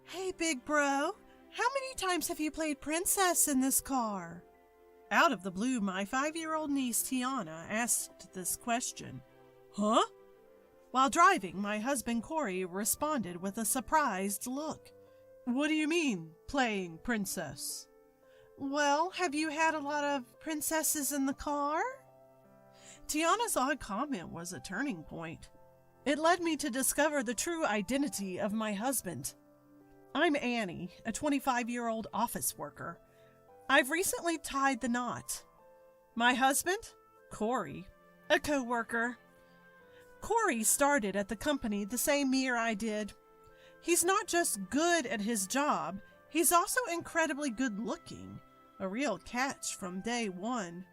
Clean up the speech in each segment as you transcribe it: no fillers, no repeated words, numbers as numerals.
Hey, big bro, how many times have you played princess in this car? Out of the blue, my 5-year-old niece Tiana asked this question. Huh? While driving, my husband Corey responded with a surprised look. What do you mean, playing princess? Well, have you had a lot of princesses in the car? Tiana's odd comment was a turning point. It led me to discover the true identity of my husband. I'm Annie, a 25-year-old office worker. I've recently tied the knot. My husband? Corey, a co-worker. Corey started at the company the same year I did. He's not just good at his job, he's also incredibly good-looking, a real catch from day one.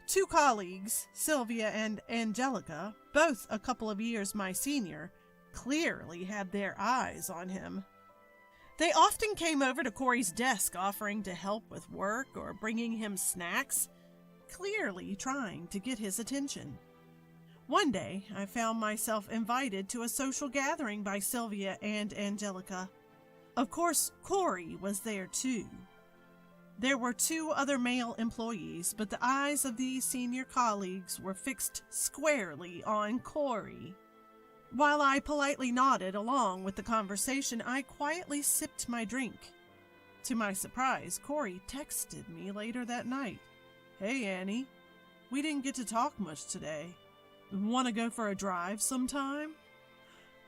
2 colleagues, Sylvia and Angelica, both a couple of years my senior, clearly had their eyes on him. They often came over to Corey's desk offering to help with work or bringing him snacks, clearly trying to get his attention. One day, I found myself invited to a social gathering by Sylvia and Angelica. Of course, Corey was there too. There were 2 other male employees, but the eyes of these senior colleagues were fixed squarely on Corey. While I politely nodded along with the conversation, I quietly sipped my drink. To my surprise, Corey texted me later that night. Hey, Annie, we didn't get to talk much today. Want to go for a drive sometime?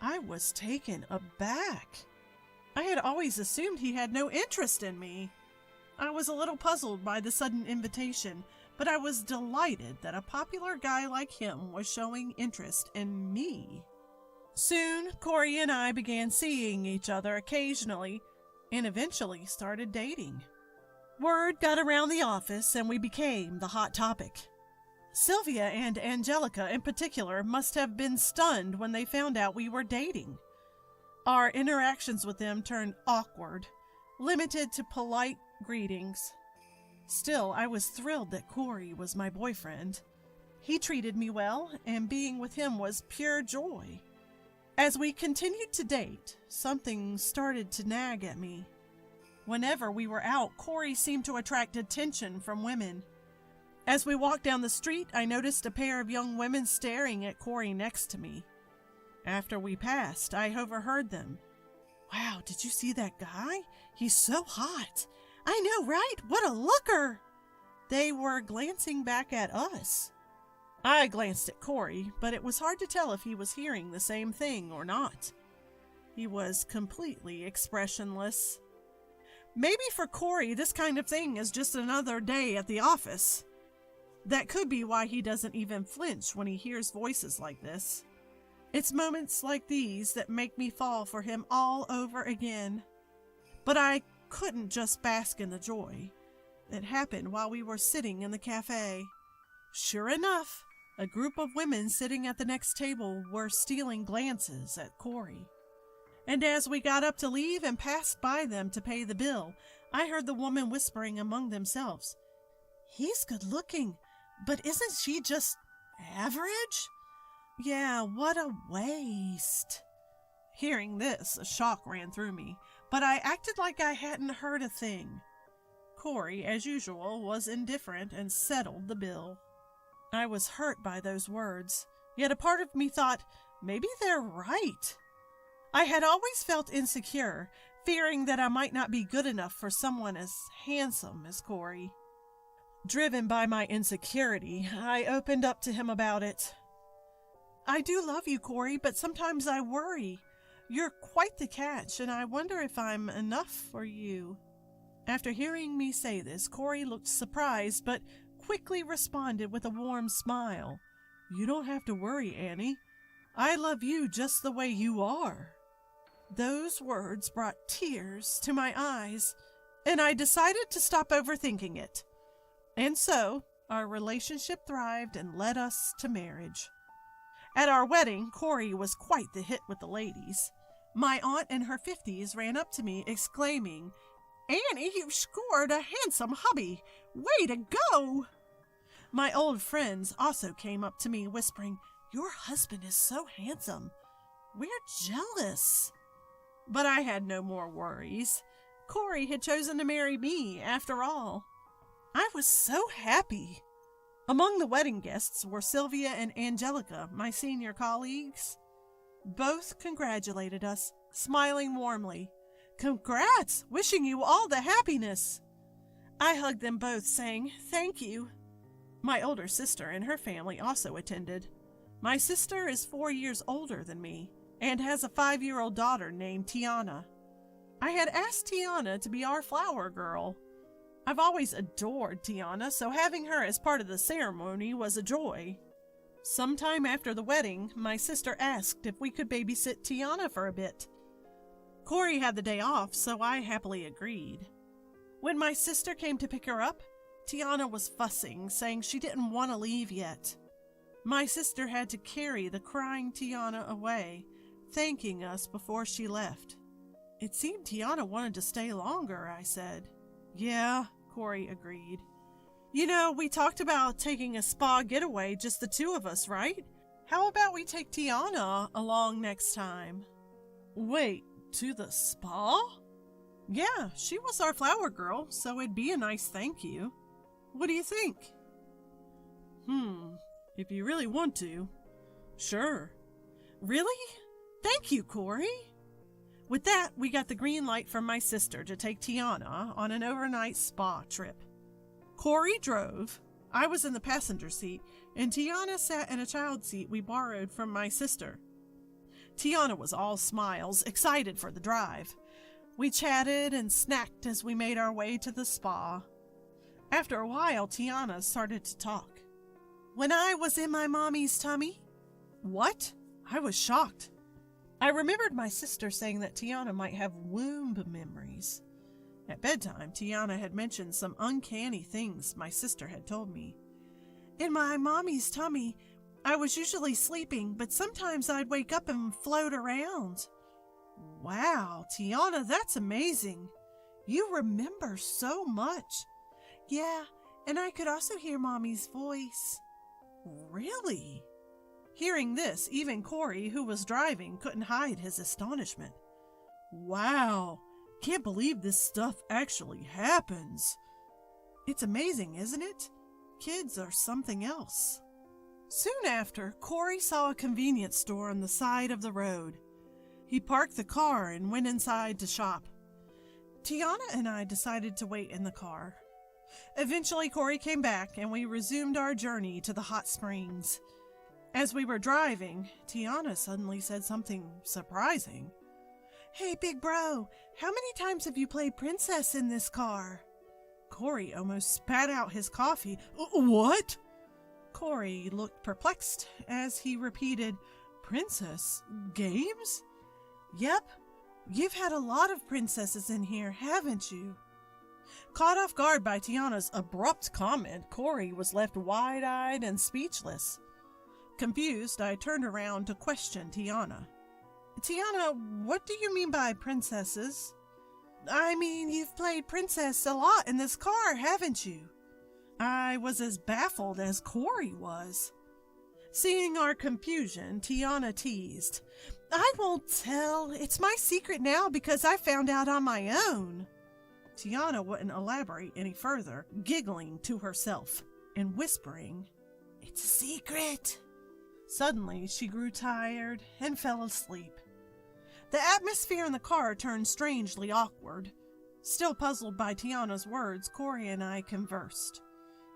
I was taken aback. I had always assumed he had no interest in me. I was a little puzzled by the sudden invitation, but I was delighted that a popular guy like him was showing interest in me. Soon, Corey and I began seeing each other occasionally and eventually started dating. Word got around the office and we became the hot topic. Sylvia and Angelica in particular must have been stunned when they found out we were dating. Our interactions with them turned awkward, limited to polite greetings. Still, I was thrilled that Corey was my boyfriend. He treated me well, and being with him was pure joy. As we continued to date, something started to nag at me. Whenever we were out, Corey seemed to attract attention from women. As we walked down the street, I noticed a pair of young women staring at Corey next to me. After we passed, I overheard them. Wow, did you see that guy? He's so hot. I know, right? What a looker! They were glancing back at us. I glanced at Corey, but it was hard to tell if he was hearing the same thing or not. He was completely expressionless. Maybe for Corey, this kind of thing is just another day at the office. That could be why he doesn't even flinch when he hears voices like this. It's moments like these that make me fall for him all over again. But I couldn't just bask in the joy. It happened while we were sitting in the cafe. Sure enough, a group of women sitting at the next table were stealing glances at Corey. And as we got up to leave and passed by them to pay the bill, I heard the woman whispering among themselves, "He's good looking, but isn't she just average? Yeah, what a waste." Hearing this, a shock ran through me, but I acted like I hadn't heard a thing. Corey, as usual, was indifferent and settled the bill. I was hurt by those words, yet a part of me thought, maybe they're right. I had always felt insecure, fearing that I might not be good enough for someone as handsome as Corey. Driven by my insecurity, I opened up to him about it. I do love you, Corey, but sometimes I worry. You're quite the catch, and I wonder if I'm enough for you. After hearing me say this, Corey looked surprised, but quickly responded with a warm smile. You don't have to worry, Annie. I love you just the way you are. Those words brought tears to my eyes, and I decided to stop overthinking it. And so, our relationship thrived and led us to marriage. At our wedding, Corey was quite the hit with the ladies. My aunt in her 50s ran up to me, exclaiming, "Annie, you've scored a handsome hubby! Way to go!" My old friends also came up to me, whispering, "Your husband is so handsome. We're jealous." But I had no more worries. Corey had chosen to marry me, after all. I was so happy. Among the wedding guests were Sylvia and Angelica, my senior colleagues. Both congratulated us, smiling warmly. Congrats! Wishing you all the happiness! I hugged them both, saying, thank you. My older sister and her family also attended. My sister is 4 years older than me and has a 5-year-old daughter named Tiana. I had asked Tiana to be our flower girl. I've always adored Tiana, so having her as part of the ceremony was a joy. Sometime after the wedding, my sister asked if we could babysit Tiana for a bit. Corey had the day off, so I happily agreed. When my sister came to pick her up, Tiana was fussing, saying she didn't want to leave yet. My sister had to carry the crying Tiana away, thanking us before she left. It seemed Tiana wanted to stay longer, I said. Yeah, Corey agreed. You know, we talked about taking a spa getaway, just the two of us, right? How about we take Tiana along next time? Wait, to the spa? Yeah, she was our flower girl, so it'd be a nice thank you. What do you think? If you really want to. Sure. Really? Thank you, Corey. With that, we got the green light from my sister to take Tiana on an overnight spa trip. Corey drove, I was in the passenger seat, and Tiana sat in a child seat we borrowed from my sister. Tiana was all smiles, excited for the drive. We chatted and snacked as we made our way to the spa. After a while, Tiana started to talk. When I was in my mommy's tummy? What? I was shocked. I remembered my sister saying that Tiana might have womb memories. At bedtime, Tiana had mentioned some uncanny things my sister had told me. In my mommy's tummy, I was usually sleeping, but sometimes I'd wake up and float around. Wow, Tiana, that's amazing. You remember so much. Yeah, and I could also hear Mommy's voice. Really? Hearing this, even Corey, who was driving, couldn't hide his astonishment. Wow, can't believe this stuff actually happens. It's amazing, isn't it? Kids are something else. Soon after, Corey saw a convenience store on the side of the road. He parked the car and went inside to shop. Tiana and I decided to wait in the car. Eventually, Corey came back and we resumed our journey to the hot springs. As we were driving, Tiana suddenly said something surprising. Hey, big bro, how many times have you played princess in this car? Corey almost spat out his coffee. What? Corey looked perplexed as he repeated, Princess? Games? Yep, you've had a lot of princesses in here, haven't you? Caught off guard by Tiana's abrupt comment, Corey was left wide-eyed and speechless. Confused, I turned around to question Tiana. Tiana, what do you mean by princesses? I mean, you've played princess a lot in this car, haven't you? I was as baffled as Corey was. Seeing our confusion, Tiana teased. I won't tell. It's my secret now because I found out on my own. Tiana wouldn't elaborate any further, giggling to herself and whispering, It's a secret. Suddenly, she grew tired and fell asleep. The atmosphere in the car turned strangely awkward. Still puzzled by Tiana's words, Corey and I conversed.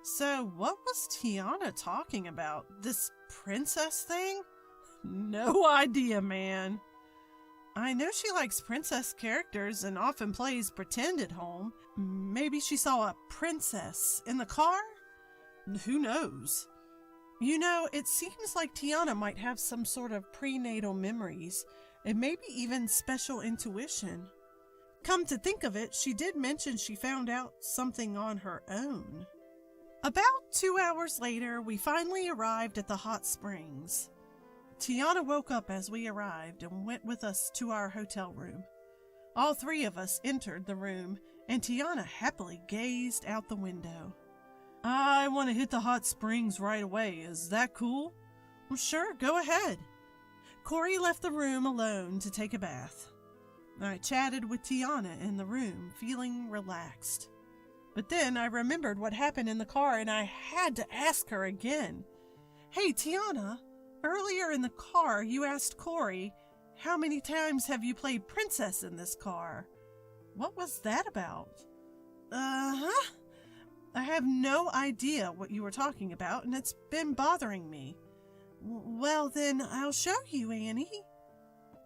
So, what was Tiana talking about? This princess thing? No idea, man. I know she likes princess characters and often plays pretend at home. Maybe she saw a princess in the car? Who knows? You know, it seems like Tiana might have some sort of prenatal memories, and maybe even special intuition. Come to think of it, she did mention she found out something on her own. About 2 hours later, we finally arrived at the hot springs. Tiana woke up as we arrived and went with us to our hotel room. All three of us entered the room, and Tiana happily gazed out the window. I want to hit the hot springs right away. Is that cool? Sure, go ahead. Corey left the room alone to take a bath. I chatted with Tiana in the room, feeling relaxed. But then I remembered what happened in the car and I had to ask her again. Hey, Tiana, earlier in the car you asked Corey, how many times have you played princess in this car? What was that about? Uh-huh. I have no idea what you were talking about and it's been bothering me. Well, then I'll show you, Annie.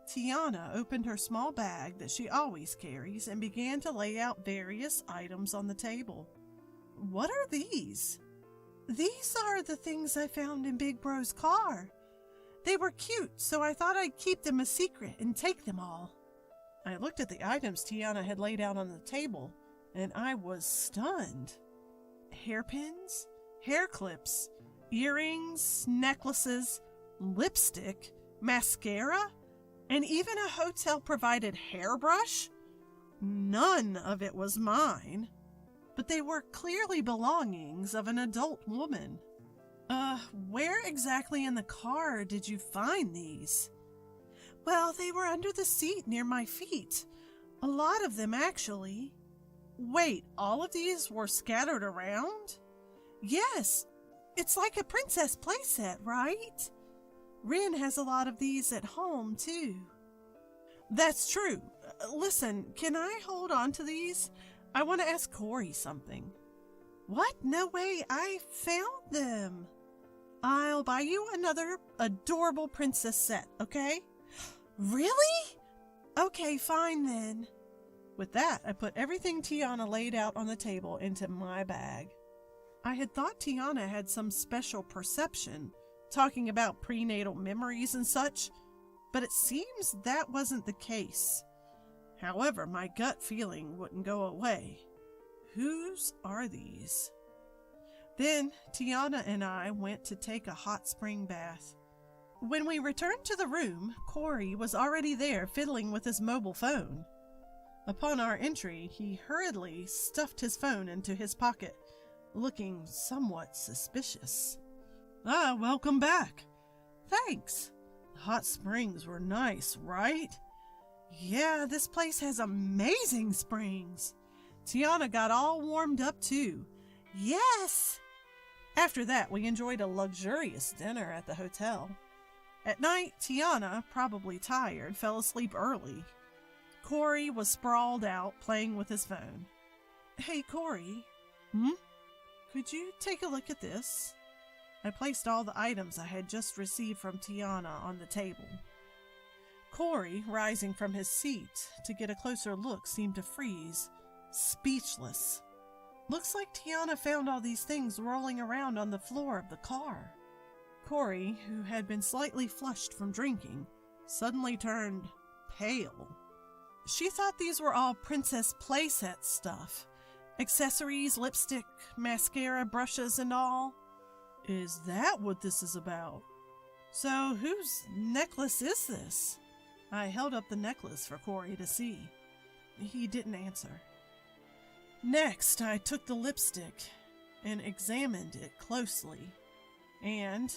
Tiana opened her small bag that she always carries and began to lay out various items on the table. What are these? These are the things I found in Big Bro's car. They were cute, so I thought I'd keep them a secret and take them all. I looked at the items Tiana had laid out on the table, and I was stunned. Hairpins, hair clips, earrings, necklaces, lipstick, mascara, and even a hotel-provided hairbrush? None of it was mine, but they were clearly belongings of an adult woman. Where exactly in the car did you find these? Well, they were under the seat near my feet. A lot of them, actually. Wait, all of these were scattered around? Yes, it's like a princess playset, right? Rin has a lot of these at home, too. That's true. Listen, can I hold on to these? I want to ask Corey something. What? No way, I found them. I'll buy you another adorable princess set, okay? Really? Okay, fine then. With that, I put everything Tiana laid out on the table into my bag. I had thought Tiana had some special perception, talking about prenatal memories and such, but it seems that wasn't the case. However, my gut feeling wouldn't go away. Whose are these? Then Tiana and I went to take a hot spring bath. When we returned to the room, Corey was already there fiddling with his mobile phone. Upon our entry, he hurriedly stuffed his phone into his pocket, looking somewhat suspicious. Welcome back. Thanks. The hot springs were nice, right? Yeah, this place has amazing springs. Tiana got all warmed up too. Yes! After that, we enjoyed a luxurious dinner at the hotel. At night, Tiana, probably tired, fell asleep early. Corey was sprawled out, playing with his phone. Hey, Corey. Could you take a look at this? I placed all the items I had just received from Tiana on the table. Corey, rising from his seat to get a closer look, seemed to freeze, speechless. Looks like Tiana found all these things rolling around on the floor of the car. Corey, who had been slightly flushed from drinking, suddenly turned pale. She thought these were all princess playset stuff. Accessories, lipstick, mascara, brushes, and all. Is that what this is about? So whose necklace is this? I held up the necklace for Corey to see. He didn't answer. Next, I took the lipstick and examined it closely, and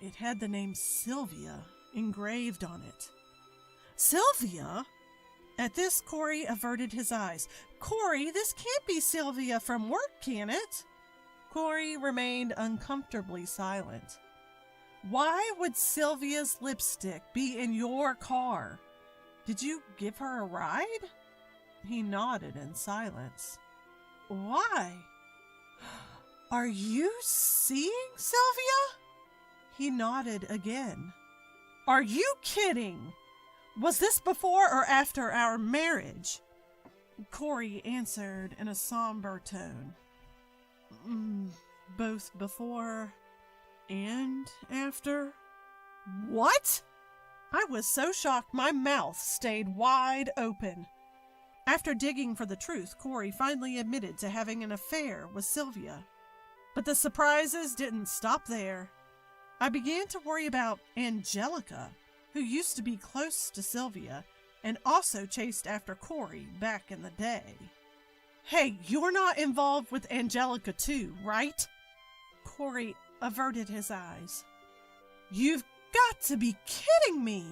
it had the name Sylvia engraved on it. Sylvia? At this, Corey averted his eyes. Corey, this can't be Sylvia from work, can it? Corey remained uncomfortably silent. Why would Sylvia's lipstick be in your car? Did you give her a ride? He nodded in silence. Why? Are you seeing Sylvia? He nodded again. Are you kidding? Was this before or after our marriage? Corey answered in a somber tone. Both before and after. What? I was so shocked my mouth stayed wide open. After digging for the truth, Corey finally admitted to having an affair with Sylvia. But the surprises didn't stop there. I began to worry about Angelica, who used to be close to Sylvia and also chased after Corey back in the day. Hey, you're not involved with Angelica too, right? Corey averted his eyes. You've got to be kidding me!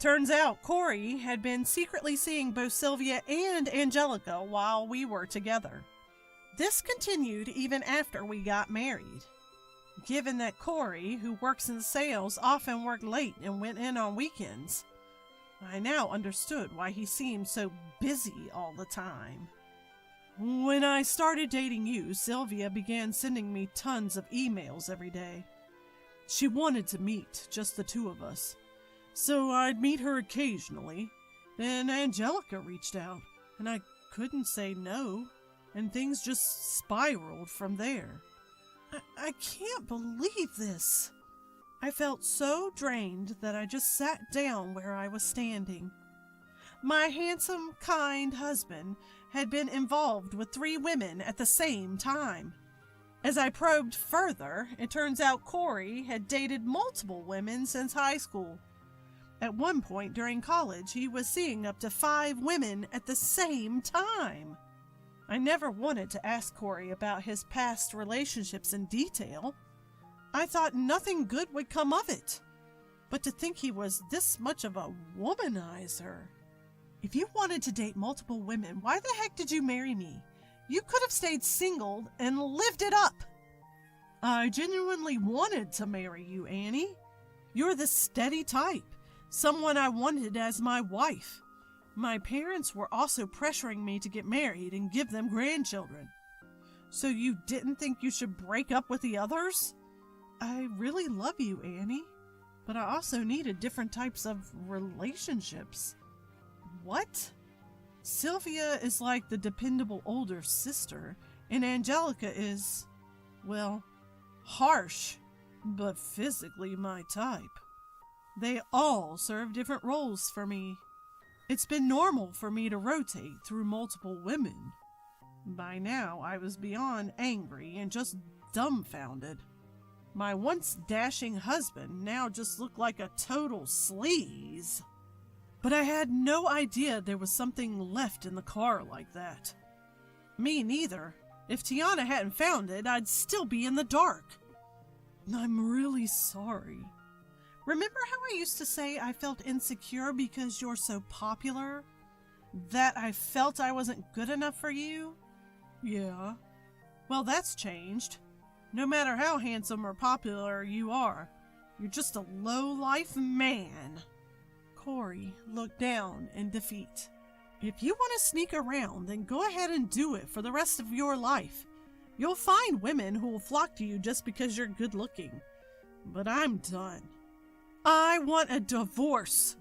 Turns out Corey had been secretly seeing both Sylvia and Angelica while we were together. This continued even after we got married. Given that Corey, who works in sales, often worked late and went in on weekends, I now understood why he seemed so busy all the time. When I started dating you, Sylvia began sending me tons of emails every day. She wanted to meet, just the two of us. So I'd meet her occasionally. Then Angelica reached out, and I couldn't say no, and things just spiraled from there. I can't believe this. I felt so drained that I just sat down where I was standing. My handsome, kind husband had been involved with 3 women at the same time. As I probed further, it turns out Corey had dated multiple women since high school. At one point during college, he was seeing up to 5 women at the same time. I never wanted to ask Corey about his past relationships in detail. I thought nothing good would come of it. But to think he was this much of a womanizer. If you wanted to date multiple women, why the heck did you marry me? You could have stayed single and lived it up. I genuinely wanted to marry you, Annie. You're the steady type, someone I wanted as my wife. My parents were also pressuring me to get married and give them grandchildren. So you didn't think you should break up with the others? I really love you, Annie, but I also needed different types of relationships. What? Sylvia is like the dependable older sister, and Angelica is, well, harsh, but physically my type. They all serve different roles for me. It's been normal for me to rotate through multiple women. By now, I was beyond angry and just dumbfounded. My once dashing husband now just looked like a total sleaze. But I had no idea there was something left in the car like that. Me neither. If Tiana hadn't found it, I'd still be in the dark. I'm really sorry. Remember how I used to say I felt insecure because you're so popular? That I felt I wasn't good enough for you? Yeah. Well, that's changed. No matter how handsome or popular you are, you're just a low-life man. Corey looked down in defeat. If you want to sneak around, then go ahead and do it for the rest of your life. You'll find women who will flock to you just because you're good looking. But I'm done. I want a divorce.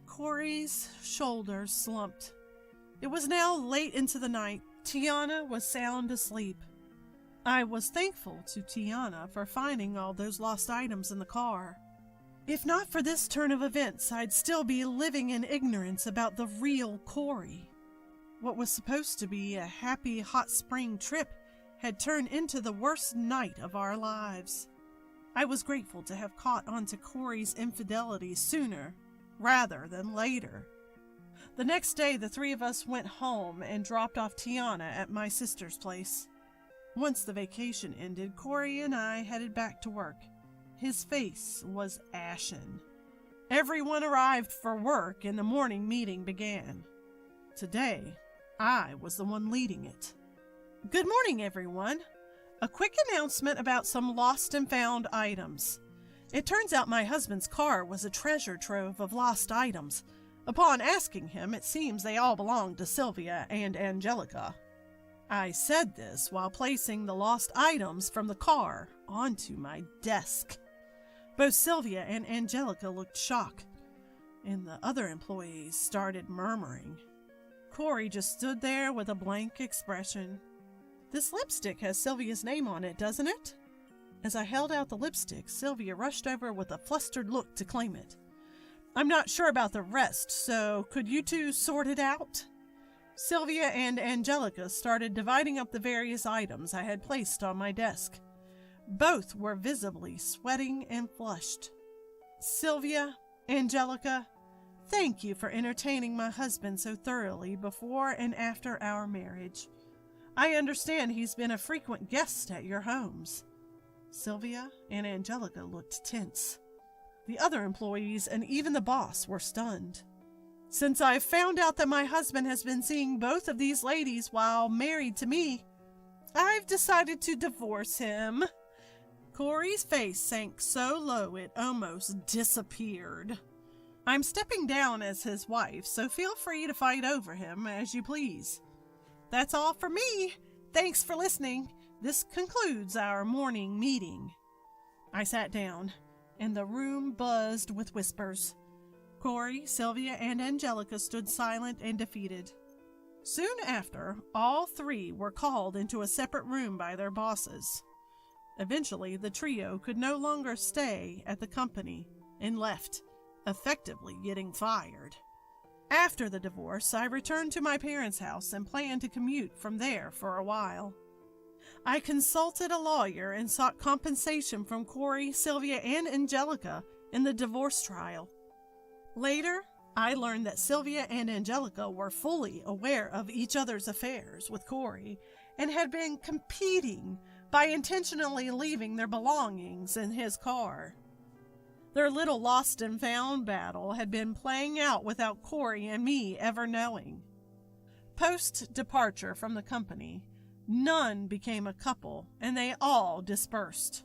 Corey's shoulders slumped. It was now late into the night. Tiana was sound asleep. I was thankful to Tiana for finding all those lost items in the car. If not for this turn of events, I'd still be living in ignorance about the real Corey. What was supposed to be a happy hot spring trip had turned into the worst night of our lives. I was grateful to have caught on to Corey's infidelity sooner rather than later. The next day, the 3 of us went home and dropped off Tiana at my sister's place. Once the vacation ended, Corey and I headed back to work. His face was ashen. Everyone arrived for work and the morning meeting began. Today, I was the one leading it. Good morning, everyone. A quick announcement about some lost and found items. It turns out my husband's car was a treasure trove of lost items. Upon asking him, it seems they all belonged to Sylvia and Angelica. I said this while placing the lost items from the car onto my desk. Both Sylvia and Angelica looked shocked, and the other employees started murmuring. Corey just stood there with a blank expression. This lipstick has Sylvia's name on it, doesn't it? As I held out the lipstick, Sylvia rushed over with a flustered look to claim it. I'm not sure about the rest, so could you two sort it out? Sylvia and Angelica started dividing up the various items I had placed on my desk. Both were visibly sweating and flushed. Sylvia, Angelica, thank you for entertaining my husband so thoroughly before and after our marriage. I understand he's been a frequent guest at your homes. Sylvia and Angelica looked tense. The other employees and even the boss were stunned. Since I've found out that my husband has been seeing both of these ladies while married to me, I've decided to divorce him. Corey's face sank so low it almost disappeared. I'm stepping down as his wife, so feel free to fight over him as you please. That's all for me. Thanks for listening. This concludes our morning meeting. I sat down, and the room buzzed with whispers. Corey, Sylvia, and Angelica stood silent and defeated. Soon after, all three were called into a separate room by their bosses. Eventually, the trio could no longer stay at the company and left, effectively getting fired. After the divorce, I returned to my parents' house and planned to commute from there for a while. I consulted a lawyer and sought compensation from Corey, Sylvia, and Angelica in the divorce trial. Later, I learned that Sylvia and Angelica were fully aware of each other's affairs with Corey and had been competing by intentionally leaving their belongings in his car. Their little lost and found battle had been playing out without Corey and me ever knowing. Post-departure from the company, none became a couple and they all dispersed.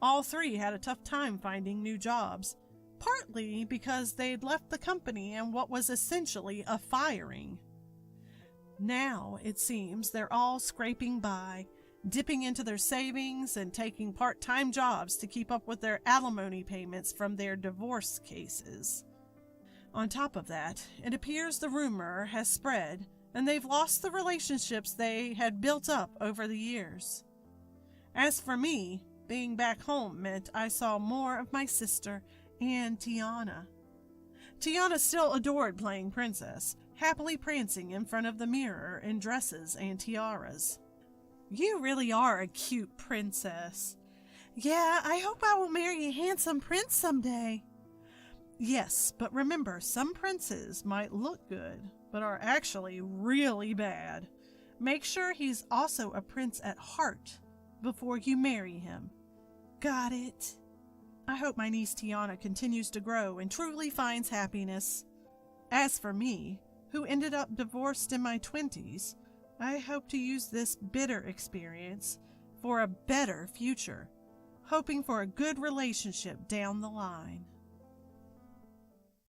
All three had a tough time finding new jobs, partly because they'd left the company in what was essentially a firing. Now, it seems, they're all scraping by, dipping into their savings and taking part-time jobs to keep up with their alimony payments from their divorce cases. On top of that, it appears the rumor has spread and they've lost the relationships they had built up over the years. As for me, being back home meant I saw more of my sister and Tiana. Tiana still adored playing princess, happily prancing in front of the mirror in dresses and tiaras. You really are a cute princess. Yeah, I hope I will marry a handsome prince someday. Yes, but remember, some princes might look good, but are actually really bad. Make sure he's also a prince at heart before you marry him. Got it. I hope my niece Tiana continues to grow and truly finds happiness. As for me, who ended up divorced in my 20s, I hope to use this bitter experience for a better future, hoping for a good relationship down the line.